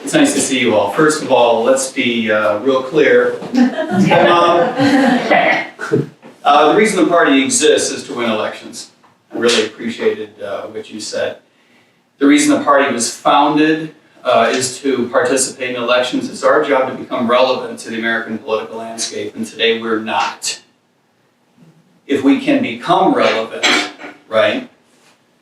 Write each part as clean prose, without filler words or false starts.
It's nice to see you all. First of all, let's be real clear. The reason the party exists is to win elections. I really appreciated what you said. The reason the party was founded is to participate in elections. It's our job to become relevant to the American political landscape, and today we're not. If we can become relevant, right,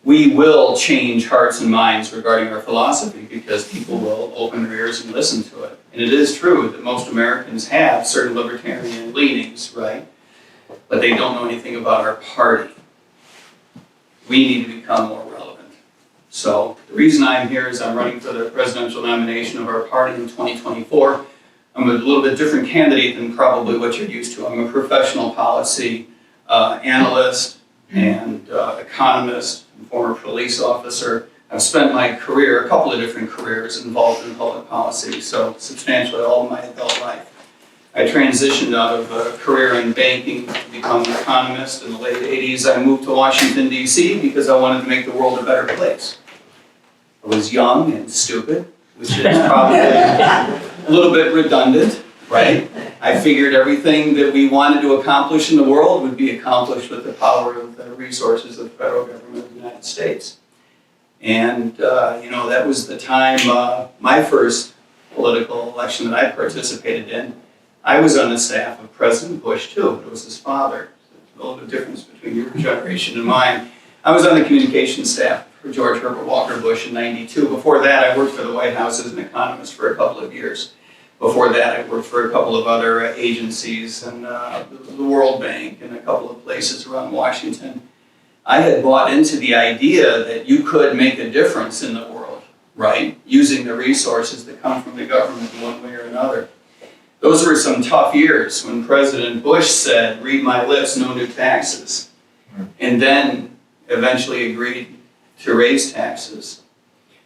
we will change hearts and minds regarding our philosophy because people will open their ears and listen to it. And it is true that most Americans have certain libertarian leanings, right? But they don't know anything about our party. We need to become more relevant. So the reason I'm here is I'm running for the presidential nomination of our party in 2024. I'm a little bit different candidate than probably what you're used to. I'm a professional policy analyst and economist and former police officer. I've spent my career, a couple of different careers involved in public policy, so substantially all of my adult life. I transitioned out of a career in banking to become an economist in the late 80s. I moved to Washington, D.C. because I wanted to make the world a better place. I was young and stupid, which is probably a little bit redundant, right? I figured everything that we wanted to accomplish in the world would be accomplished with the power of the resources of the federal government of the United States. And, that was the time, my first political election that I participated in, I was on the staff of President Bush too, but it was his father. There's a little bit of difference between your generation and mine. I was on the communications staff for George Herbert Walker Bush in '92. Before that, I worked for the White House as an economist for a couple of years. Before that, I worked for a couple of other agencies and the World Bank and a couple of places around Washington. I had bought into the idea that you could make a difference in the world, right? Using the resources that come from the government in one way or another. Those were some tough years when President Bush said, read my lips, no new taxes, and then eventually agreed to raise taxes.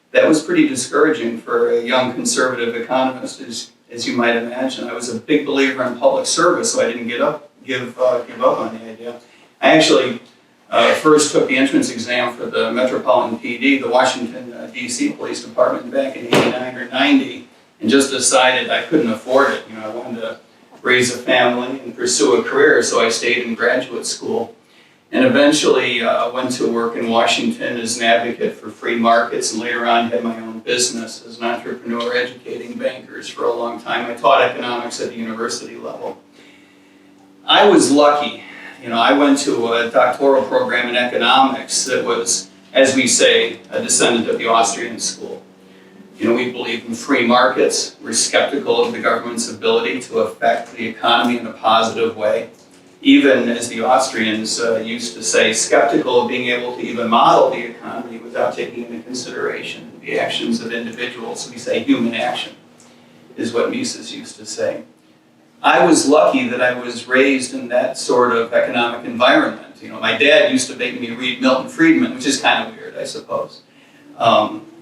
That was pretty discouraging for a young conservative economist, as you might imagine. I was a big believer in public service, so I didn't give up on the idea. I actually first took the entrance exam for the Metropolitan PD, the Washington, D.C. Police Department back in '89 or '90, and just decided I couldn't afford it. I wanted to raise a family and pursue a career, so I stayed in graduate school. And eventually went to work in Washington as an advocate for free markets, and later on had my own business as an entrepreneur educating bankers for a long time. I taught economics at the university level. I was lucky. I went to a doctoral program in economics that was, as we say, a descendant of the Austrian school. We believe in free markets. We're skeptical of the government's ability to affect the economy in a positive way. Even, as the Austrians used to say, skeptical of being able to even model the economy without taking into consideration the actions of individuals. We say human action is what Mises used to say. I was lucky that I was raised in that sort of economic environment. My dad used to make me read Milton Friedman, which is kind of weird, I suppose.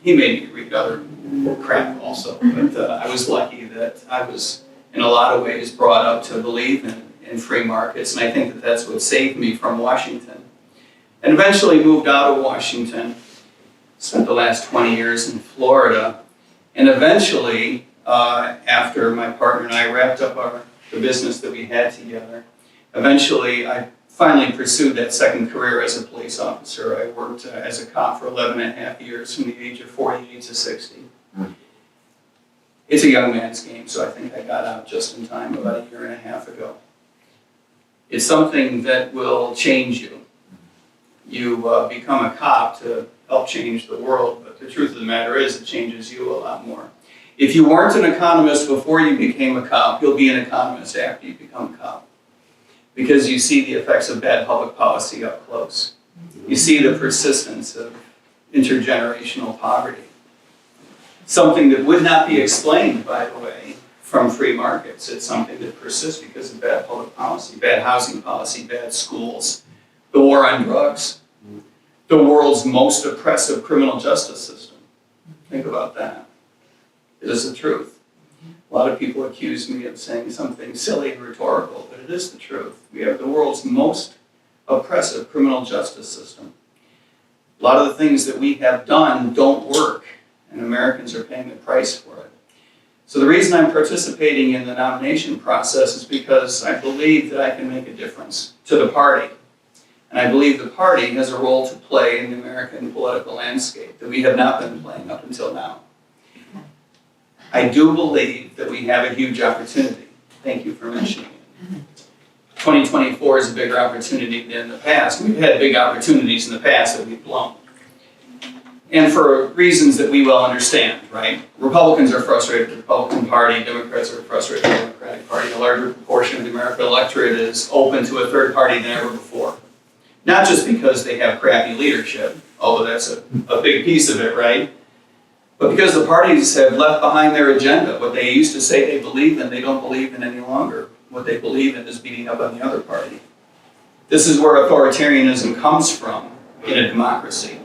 He made me read other crap also, but I was lucky that I was, in a lot of ways, brought up to believe in free markets, and I think that that's what saved me from Washington. And eventually moved out of Washington, spent the last 20 years in Florida, and eventually, after my partner and I wrapped up the business that we had together, eventually I finally pursued that second career as a police officer. I worked as a cop for 11 and a half years from the age of 48 to 60. It's a young man's game, so I think I got out just in time about a year and a half ago. It's something that will change you. You become a cop to help change the world, but the truth of the matter is it changes you a lot more. If you weren't an economist before you became a cop, you'll be an economist after you become a cop. Because you see the effects of bad public policy up close. You see the persistence of intergenerational poverty. Something that would not be explained, by the way, from free markets. It's something that persists because of bad public policy, bad housing policy, bad schools, the war on drugs, the world's most oppressive criminal justice system. Think about that. It is the truth. A lot of people accuse me of saying something silly and rhetorical, but it is the truth. We have the world's most oppressive criminal justice system. A lot of the things that we have done don't work, and Americans are paying the price for it. So the reason I'm participating in the nomination process is because I believe that I can make a difference to the party. And I believe the party has a role to play in the American political landscape that we have not been playing up until now. I do believe that we have a huge opportunity. Thank you for mentioning it. 2024 is a bigger opportunity than in the past. We've had big opportunities in the past that we've blown. And for reasons that we well understand, right? Republicans are frustrated with the Republican Party, Democrats are frustrated with the Democratic Party. A larger proportion of the American electorate is open to a third party than ever before. Not just because they have crappy leadership, although that's a big piece of it, right? But because the parties have left behind their agenda. What they used to say they believe in, they don't believe in any longer. What they believe in is beating up on the other party. This is where authoritarianism comes from in a democracy.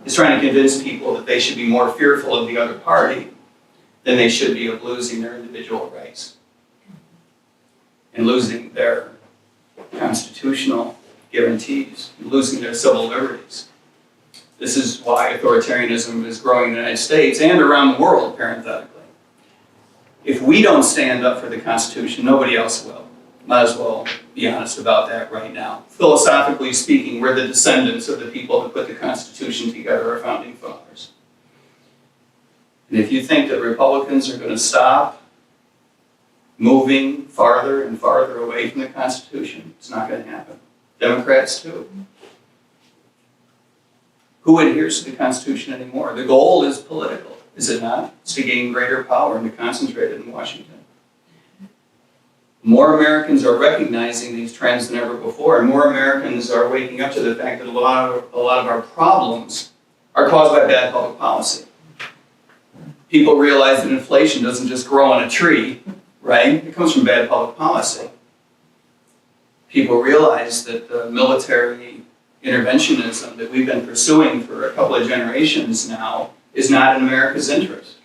It's trying to convince people that they should be more fearful of the other party than they should be of losing their individual rights and losing their constitutional guarantees, and losing their civil liberties. This is why authoritarianism is growing in the United States and around the world, parenthetically. If we don't stand up for the Constitution, nobody else will. Might as well be honest about that right now. Philosophically speaking, we're the descendants of the people who put the Constitution together, our founding fathers. And if you think that Republicans are going to stop moving farther and farther away from the Constitution, it's not going to happen. Democrats too. Who adheres to the Constitution anymore? The goal is political, is it not? It's to gain greater power and to concentrate it in Washington. More Americans are recognizing these trends than ever before, and more Americans are waking up to the fact that a lot of our problems are caused by bad public policy. People realize that inflation doesn't just grow on a tree, right? It comes from bad public policy. People realize that the military interventionism that we've been pursuing for a couple of generations now is not in America's interest.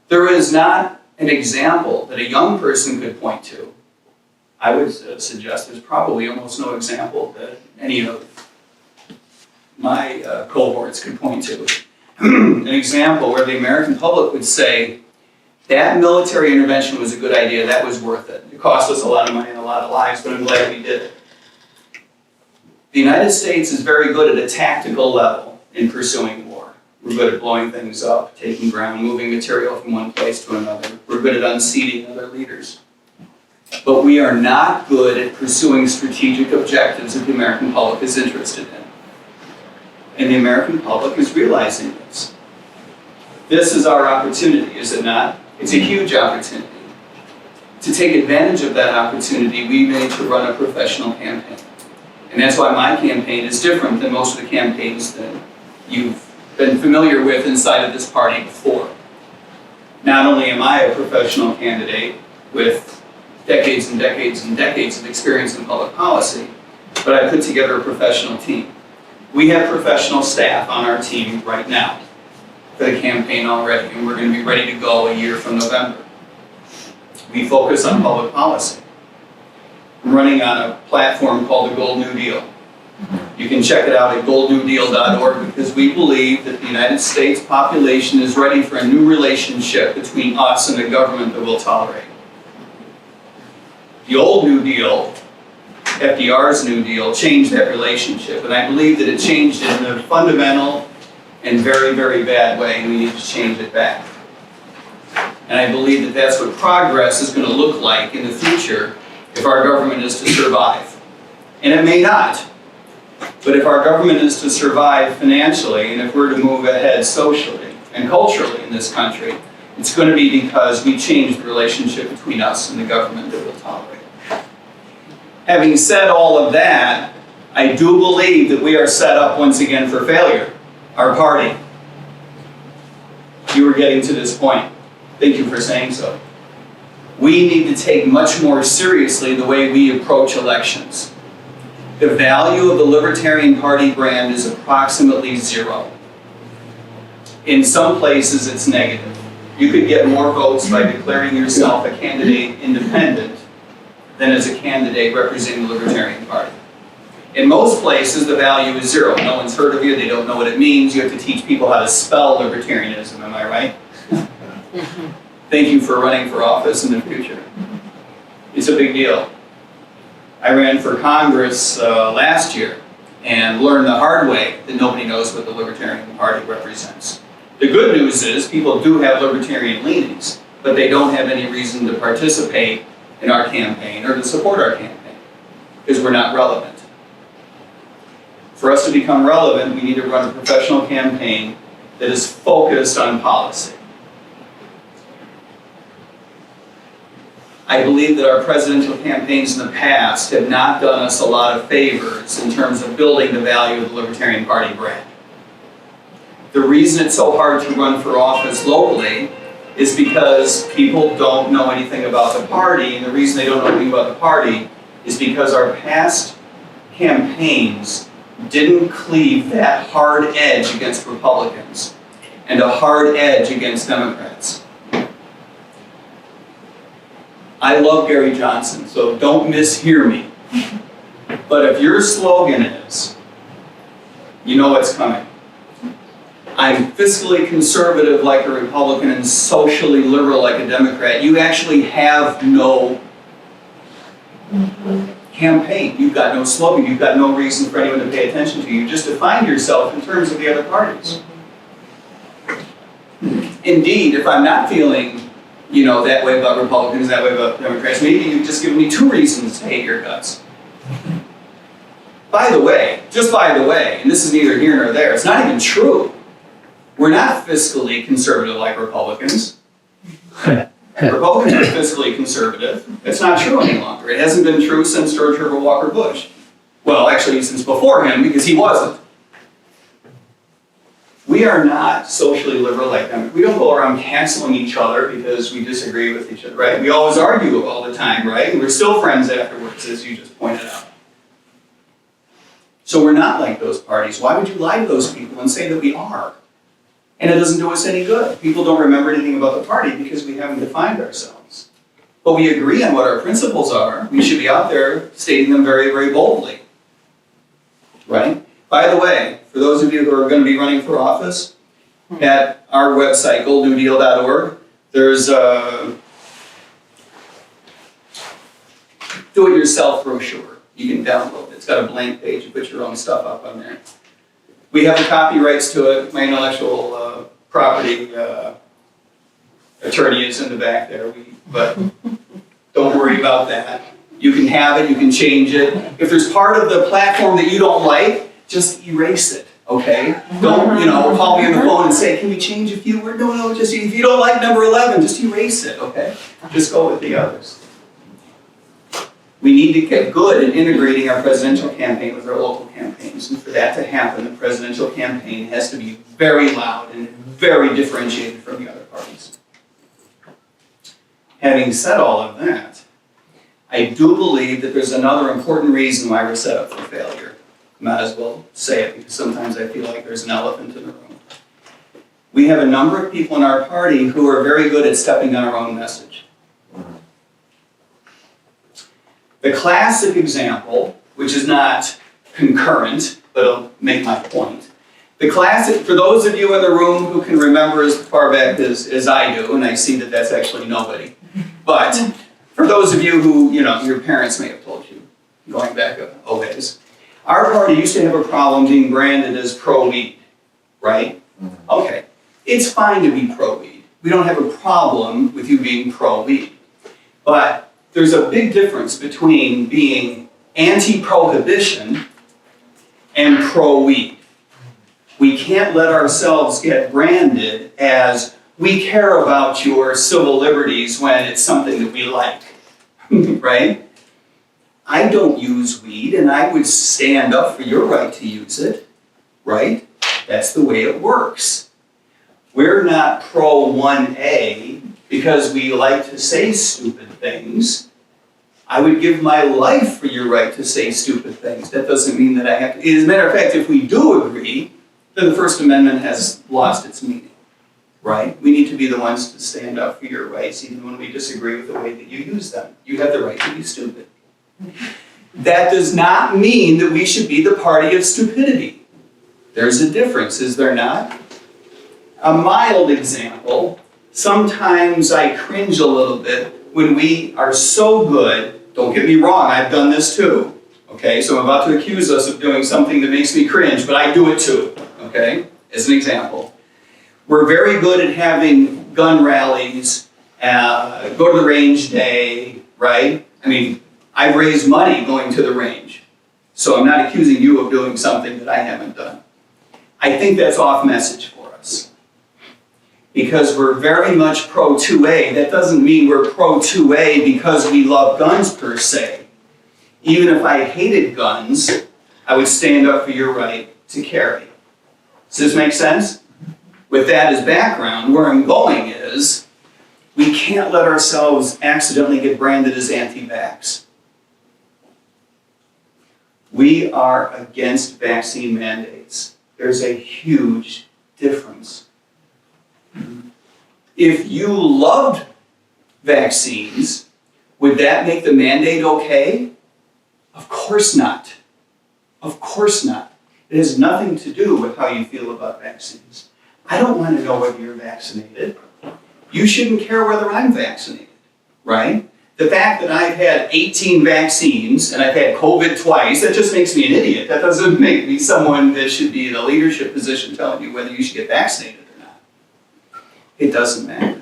There is not an example that a young person could point to. I would suggest there's probably almost no example that any of my cohorts could point to. An example where the American public would say, that military intervention was a good idea, that was worth it. It cost us a lot of money and a lot of lives, but I'm glad we did it. The United States is very good at a tactical level in pursuing war. We're good at blowing things up, taking ground, moving material from one place to another. We're good at unseating other leaders. But we are not good at pursuing strategic objectives that the American public is interested in. And the American public is realizing this. This is our opportunity, is it not? It's a huge opportunity. To take advantage of that opportunity, we need to run a professional campaign. And that's why my campaign is different than most of the campaigns that you've been familiar with inside of this party before. Not only am I a professional candidate with decades and decades and decades of experience in public policy, but I put together a professional team. We have professional staff on our team right now for the campaign already, and we're going to be ready to go a year from November. We focus on public policy. I'm running on a platform called the Gold New Deal. You can check it out at goldnewdeal.org because we believe that the United States population is ready for a new relationship between us and the government that we'll tolerate. The old New Deal, FDR's New Deal, changed that relationship, and I believe that it changed it in a fundamental and very, very bad way, and we need to change it back. And I believe that that's what progress is going to look like in the future if our government is to survive. And it may not. But if our government is to survive financially, and if we're to move ahead socially and culturally in this country, it's going to be because we change the relationship between us and the government that we'll tolerate. Having said all of that, I do believe that we are set up once again for failure. Our party. You were getting to this point. Thank you for saying so. We need to take much more seriously the way we approach elections. The value of the Libertarian Party brand is approximately 0. In some places, it's negative. You could get more votes by declaring yourself a candidate independent than as a candidate representing the Libertarian Party. In most places, the value is 0. No one's heard of you, they don't know what it means. You have to teach people how to spell libertarianism, am I right? Thank you for running for office in the future. It's a big deal. I ran for Congress last year and learned the hard way that nobody knows what the Libertarian Party represents. The good news is people do have libertarian leanings, but they don't have any reason to participate in our campaign or to support our campaign because we're not relevant. For us to become relevant, we need to run a professional campaign that is focused on policy. I believe that our presidential campaigns in the past have not done us a lot of favors in terms of building the value of the Libertarian Party brand. The reason it's so hard to run for office locally is because people don't know anything about the party, and the reason they don't know anything about the party is because our past campaigns didn't cleave that hard edge against Republicans and a hard edge against Democrats. I love Gary Johnson, so don't mishear me. But if your slogan is, you know what's coming. I'm fiscally conservative like a Republican and socially liberal like a Democrat, you actually have no campaign. You've got no slogan. You've got no reason for anyone to pay attention to you. You just define yourself in terms of the other parties. Indeed, if I'm not feeling that way about Republicans, that way about Democrats, maybe you've just given me 2 reasons to hate your guts. By the way, just by the way, and this is neither here nor there, it's not even true. We're not fiscally conservative like Republicans. Republicans are fiscally conservative. It's not true any longer. It hasn't been true since George Herbert Walker Bush. Well, actually, since before him, because he wasn't. We are not socially liberal like them. We don't go around canceling each other because we disagree with each other, right? We always argue all the time, right? And we're still friends afterwards, as you just pointed out. So we're not like those parties. Why would you lie to those people and say that we are? And it doesn't do us any good. People don't remember anything about the party because we haven't defined ourselves. But we agree on what our principles are. We should be out there stating them very, very boldly. Right? By the way, for those of you who are going to be running for office, at our website, goldnewdeal.org, there's a do-it-yourself brochure you can download. It's got a blank page. You put your own stuff up on there. We have the copyrights to it. My intellectual property attorney is in the back there. But don't worry about that. You can have it. You can change it. If there's part of the platform that you don't like, just erase it, okay? Don't, call me on the phone and say, can we change a few words? No, just, if you don't like number 11, just erase it, okay? Just go with the others. We need to get good at integrating our presidential campaign with our local campaigns. And for that to happen, the presidential campaign has to be very loud and very differentiated from the other parties. Having said all of that, I do believe that there's another important reason why we're set up for failure. Might as well say it because sometimes I feel like there's an elephant in the room. We have a number of people in our party who are very good at stepping on our own message. The classic example, which is not concurrent, but it'll make my point. The classic, for those of you in the room who can remember as far back as I do, and I see that that's actually nobody, but for those of you who, your parents may have told you, going back a ways, our party used to have a problem being branded as pro-weed, right? Okay, it's fine to be pro-weed. We don't have a problem with you being pro-weed. But there's a big difference between being anti-prohibition and pro-weed. We can't let ourselves get branded as we care about your civil liberties when it's something that we like, right? I don't use weed, and I would stand up for your right to use it, right? That's the way it works. We're not pro-1A because we like to say stupid things. I would give my life for your right to say stupid things. That doesn't mean that I have to. As a matter of fact, if we do agree, then the First Amendment has lost its meaning, right? We need to be the ones to stand up for your rights, even when we disagree with the way that you use them. You have the right to be stupid. That does not mean that we should be the party of stupidity. There's a difference, is there not? A mild example, sometimes I cringe a little bit when we are so good. Don't get me wrong, I've done this too. Okay, so I'm about to accuse us of doing something that makes me cringe, but I do it too. Okay, as an example. We're very good at having gun rallies, go to the range day, right? I mean, I've raised money going to the range. So I'm not accusing you of doing something that I haven't done. I think that's off message for us. Because we're very much pro 2A. That doesn't mean we're pro 2A because we love guns per se. Even if I hated guns, I would stand up for your right to carry. Does this make sense? With that as background, where I'm going is, we can't let ourselves accidentally get branded as anti-vax. We are against vaccine mandates. There's a huge difference. If you loved vaccines, would that make the mandate okay? Of course not. Of course not. It has nothing to do with how you feel about vaccines. I don't want to know whether you're vaccinated. You shouldn't care whether I'm vaccinated, right? The fact that I've had 18 vaccines and I've had COVID twice, that just makes me an idiot. That doesn't make me someone that should be in a leadership position telling you whether you should get vaccinated or not. It doesn't matter.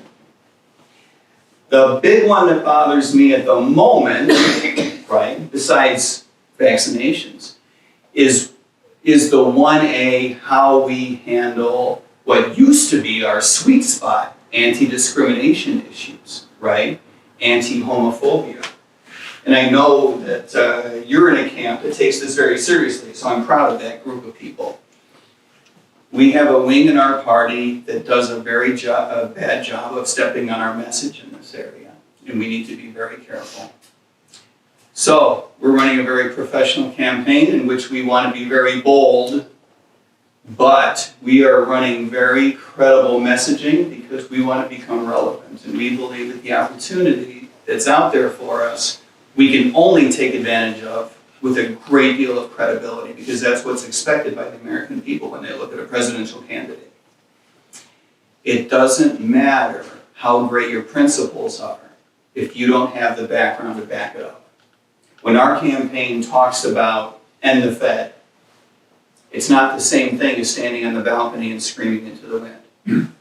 The big one that bothers me at the moment, right, besides vaccinations, is the 1A, how we handle what used to be our sweet spot, anti-discrimination issues, right? Anti-homophobia. And I know that you're in a camp that takes this very seriously, so I'm proud of that group of people. We have a wing in our party that does a bad job of stepping on our message in this area, and we need to be very careful. So, we're running a very professional campaign in which we want to be very bold, but we are running very credible messaging because we want to become relevant, and we believe that the opportunity that's out there for us, we can only take advantage of with a great deal of credibility, because that's what's expected by the American people when they look at a presidential candidate. It doesn't matter how great your principles are if you don't have the background to back it up. When our campaign talks about end the Fed, it's not the same thing as standing on the balcony and screaming into the wind.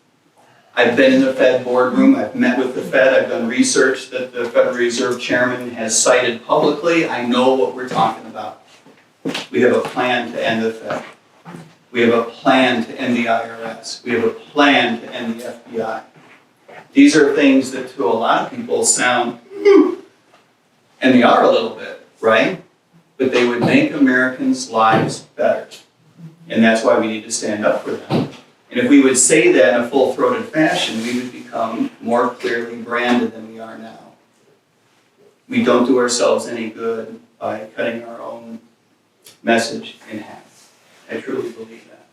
I've been in the Fed boardroom, I've met with the Fed, I've done research that the Federal Reserve Chairman has cited publicly. I know what we're talking about. We have a plan to end the Fed. We have a plan to end the IRS. We have a plan to end the FBI. These are things that to a lot of people sound, and they are a little bit, right? But they would make Americans' lives better. And that's why we need to stand up for them. And if we would say that in a full-throated fashion, we would become more clearly branded than we are now. We don't do ourselves any good by cutting our own message in half. I truly believe that.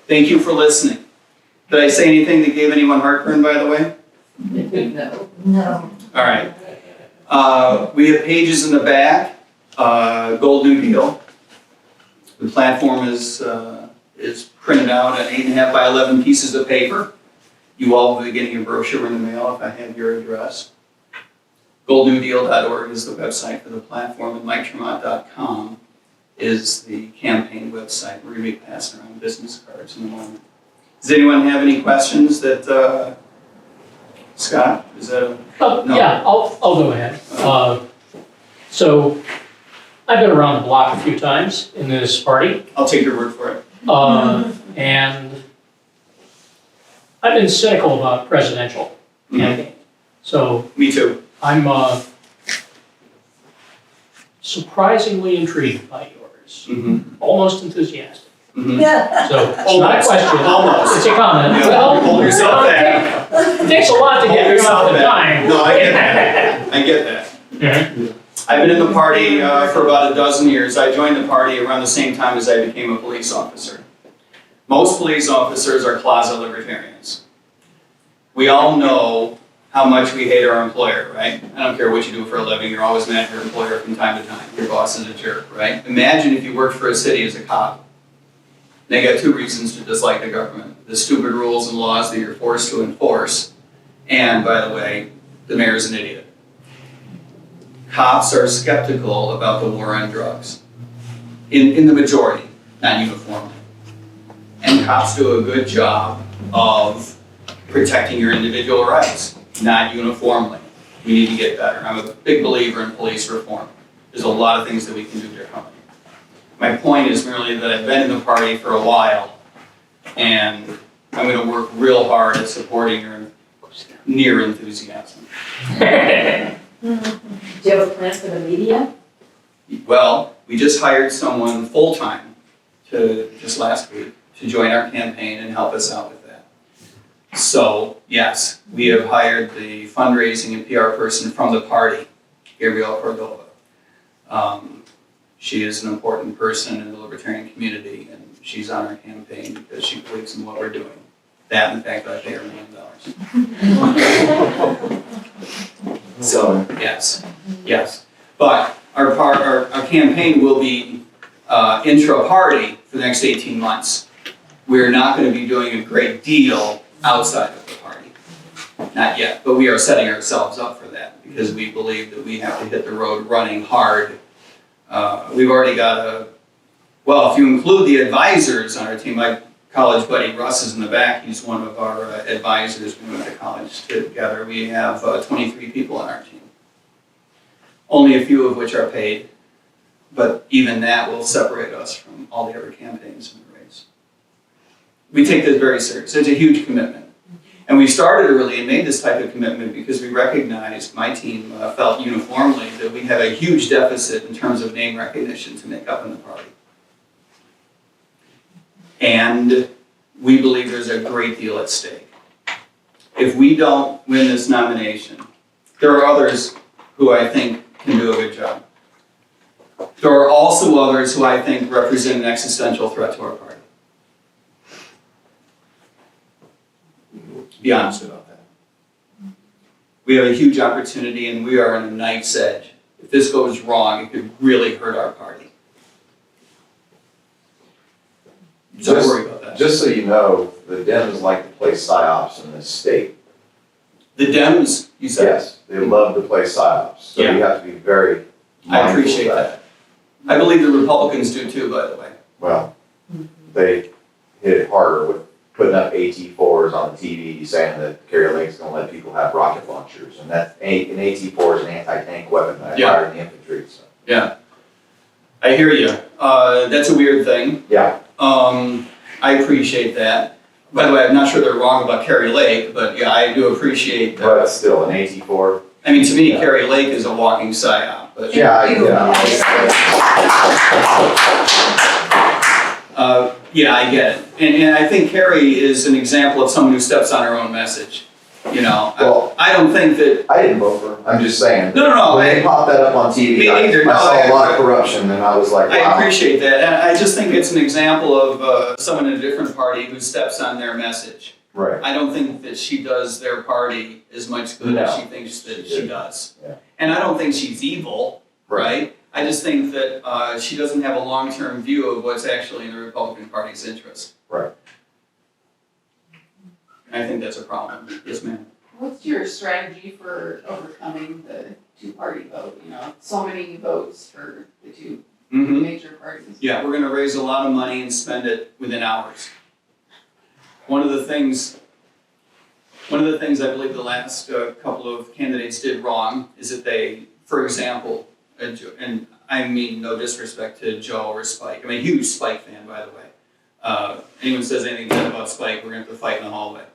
Thank you for listening. Did I say anything that gave anyone heartburn, by the way? No. No. All right. We have pages in the back. Gold New Deal. The platform is printed out on 8.5 by 11 pieces of paper. You all will be getting a brochure in the mail if I have your address. GoldNewDeal.org is the website for the platform, and MikeTremont.com is the campaign website. We're going to be passing around business cards in a moment. Does anyone have any questions that, Scott, is that a... No. Yeah, I'll go ahead. So I've been around the block a few times in this party. I'll take your word for it. And I've been cynical about presidential campaign. So Me too. I'm surprisingly intrigued by yours. Almost enthusiastic. Yeah. So it's not a question. Almost. It's a comment. Yeah, Well, hold yourself back. it takes a lot to get you off the time. No, I get that. I get that. Mhm. I've been in the party for about a dozen years. I joined the party around the same time as I became a police officer. Most police officers are closet libertarians. We all know how much we hate our employer, right? I don't care what you do for a living, you're always mad at your employer from time to time. Your boss is a jerk, right? Imagine if you worked for a city as a cop. They got 2 reasons to dislike the government: the stupid rules and laws that you're forced to enforce, and, by the way, the mayor's an idiot. Cops are skeptical about the war on drugs, in the majority, not uniformly. And cops do a good job of protecting your individual rights, not uniformly. We need to get better. I'm a big believer in police reform. There's a lot of things that we can do differently. My point is merely that I've been in the party for a while, and I'm going to work real hard at supporting your near enthusiasm. Do you have a plan for the media? Well, we just hired someone full-time just last week to join our campaign and help us out with that. So, yes, we have hired the fundraising and PR person from the party, Gabrielle Cordova. She is an important person in the libertarian community, and she's on our campaign because she believes in what we're doing. That and the fact that I pay her $1 million. So, yes. But our campaign will be intra-party for the next 18 months. We're not going to be doing a great deal outside of the party. Not yet, but we are setting ourselves up for that because we believe that we have to hit the road running hard. We've already got if you include the advisors on our team, my college buddy Russ is in the back. He's one of our advisors. We went to college together. We have 23 people on our team. Only a few of which are paid, but even that will separate us from all the other campaigns in the race. We take this very seriously. It's a huge commitment. And we started early and made this type of commitment because we recognized, my team felt uniformly, that we have a huge deficit in terms of name recognition to make up in the party. And we believe there's a great deal at stake. If we don't win this nomination, there are others who I think can do a good job. There are also others who I think represent an existential threat to our party. Be honest about that. We have a huge opportunity and we are on a knife's edge. If this goes wrong, it could really hurt our party. So don't worry about that. Just so you know, the Dems like to play psyops in this state. The Dems, you said? Yes, they love to play psyops. So Yeah. you have to be very I mindful appreciate of that. I believe the Republicans do too, by the way. Well, they hit it harder with putting up AT-4s on the TV saying that Carrie Lake's gonna let people have rocket launchers. And an AT-4 is an anti-tank weapon that I fired in the infantry, so. Yeah. I hear you. That's a weird thing. Yeah, I appreciate that. By the way, I'm not sure they're wrong about Carrie Lake, but yeah, I do appreciate that. but still, an AT-4. I mean, to me, Yeah. Carrie Lake is a walking psyop, but Yeah, I get it. And I think Carrie is an example of someone who steps on her own message. You know, Well, I don't think that. I didn't vote for her. I'm just saying. No. When they popped that up on TV, Me neither. I No, saw a lot of corruption, and I was like, wow. I appreciate that. And I just think it's an example of someone in a different party who steps on their message. Right. I don't think that she does their party as much good as No, she thinks that she she didn't. does. Yeah. And I don't think she's evil, right? I just think that she doesn't have a long-term view of what's actually in the Republican Party's interest. Right. And I think that's a problem. Yes, ma'am. What's your strategy for overcoming the two-party vote? You know, so many votes for the two Mm-hmm. major parties. Yeah, we're gonna raise a lot of money and spend it within hours. One of the things I believe the last couple of candidates did wrong is that they, for example, and I mean no disrespect to Joe or Spike. I'm a huge Spike fan, by the way. Anyone says anything bad about Spike, we're gonna have to fight in the hallway.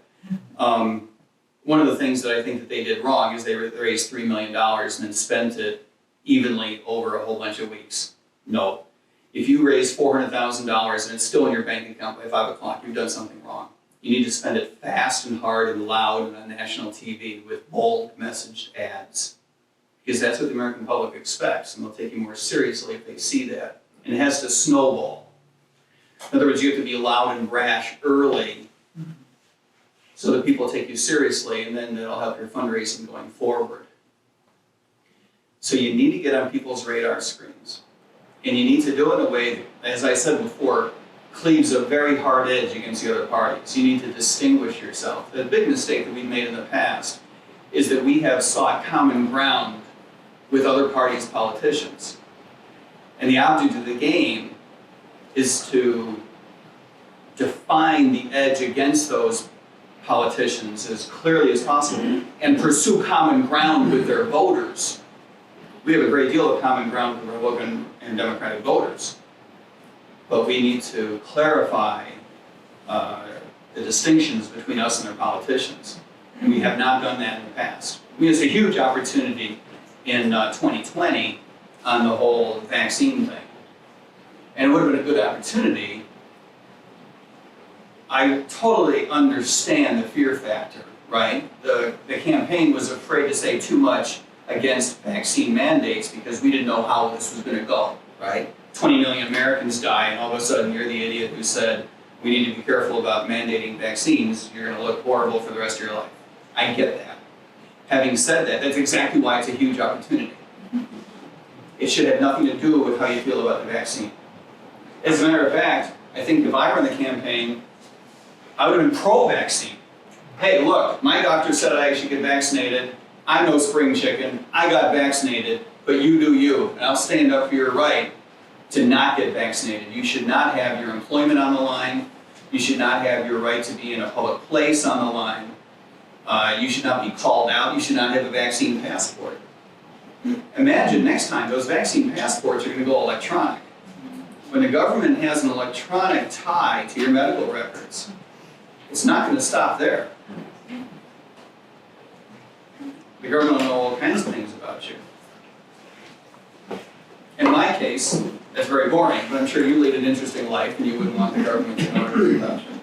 One of the things that I think that they did wrong is they raised $3 million and then spent it evenly over a whole bunch of weeks. No. If you raise $400,000 and it's still in your bank account by 5 o'clock, you've done something wrong. You need to spend it fast and hard and loud and on national TV with bold messaged ads. Because that's what the American public expects, and they'll take you more seriously if they see that. And it has to snowball. In other words, you have to be loud and brash early so that people take you seriously, and then it'll help your fundraising going forward. So you need to get on people's radar screens. And you need to do it in a way that, as I said before, cleaves a very hard edge against the other parties. You need to distinguish yourself. The big mistake that we've made in the past is that we have sought common ground with other parties' politicians. And the object of the game is to define the edge against those politicians as clearly as possible and pursue common ground with their voters. We have a great deal of common ground with Republican and Democratic voters, but we need to clarify the distinctions between us and their politicians. And we have not done that in the past. I mean, it's a huge opportunity in 2020 on the whole vaccine thing. And it would have been a good opportunity. I totally understand the fear factor, right? The campaign was afraid to say too much against vaccine mandates because we didn't know how this was going to go, right? 20 million Americans die, and all of a sudden you're the idiot who said we need to be careful about mandating vaccines. You're going to look horrible for the rest of your life. I get that. Having said that, that's exactly why it's a huge opportunity. It should have nothing to do with how you feel about the vaccine. As a matter of fact, I think if I were in the campaign, I would have been pro-vaccine. Hey, look, my doctor said I should get vaccinated. I'm no spring chicken. I got vaccinated, but you do you. And I'll stand up for your right to not get vaccinated. You should not have your employment on the line. You should not have your right to be in a public place on the line. You should not be called out. You should not have a vaccine passport. Imagine next time those vaccine passports are going to go electronic. When the government has an electronic tie to your medical records, it's not going to stop there. The government will know all kinds of things about you. In my case, that's very boring, but I'm sure you lead an interesting life and you wouldn't want the government to know everything about you.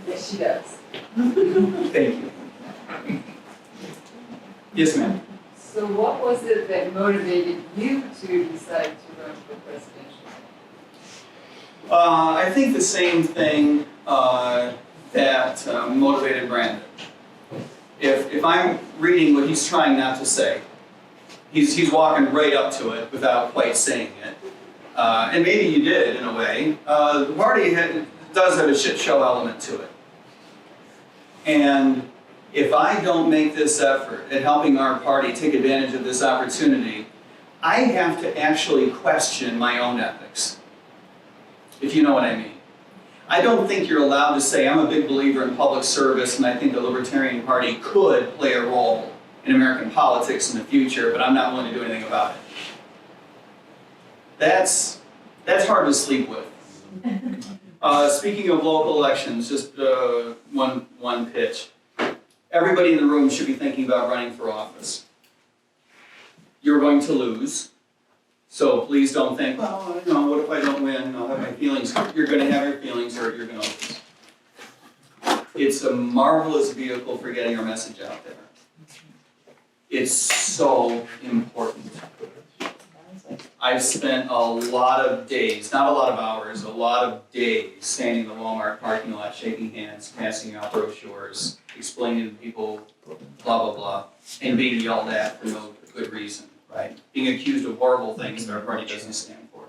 Yes, she does. Thank you. Yes, ma'am. So what was it that motivated you to decide to run for presidential? I think the same thing that motivated Brandon. If I'm reading what he's trying not to say, he's walking right up to it without quite saying it. And maybe you did in a way. The party does have a shit show element to it. And if I don't make this effort at helping our party take advantage of this opportunity, I have to actually question my own ethics, if you know what I mean. I don't think you're allowed to say, I'm a big believer in public service and I think the Libertarian Party could play a role in American politics in the future, but I'm not willing to do anything about it. That's hard to sleep with. Speaking of local elections, just one pitch. Everybody in the room should be thinking about running for office. You're going to lose. So please don't think, well, you know, what if I don't win? I'll have my feelings hurt. You're going to have your feelings hurt. You're going to lose. It's a marvelous vehicle for getting our message out there. It's so important. I've spent a lot of days, not a lot of hours, a lot of days standing in the Walmart parking lot, shaking hands, passing out brochures, explaining to people blah, blah, blah, and being yelled at for no good reason. Right? Being accused of horrible things that our party doesn't stand for.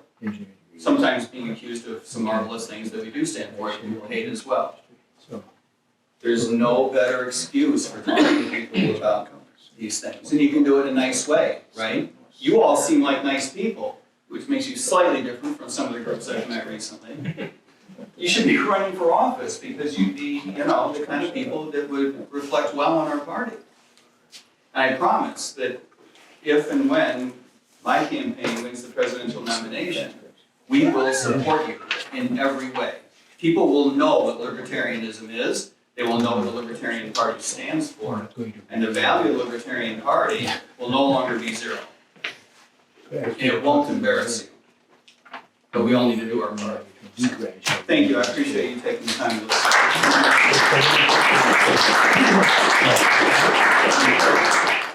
Sometimes being accused of some marvelous things that we do stand for that people hate as well. There's no better excuse for talking to people about these things. And you can do it in a nice way, right? You all seem like nice people, which makes you slightly different from some of the groups I've met recently. You should be running for office because you'd be, you know, the kind of people that would reflect well on our party. And I promise that if and when my campaign wins the presidential nomination, we will support you in every way. People will know what libertarianism is. They will know what the Libertarian Party stands for. And the value of the Libertarian Party will no longer be zero. And it won't embarrass you. But we all need to do our part. Thank you. I appreciate you taking the time to listen.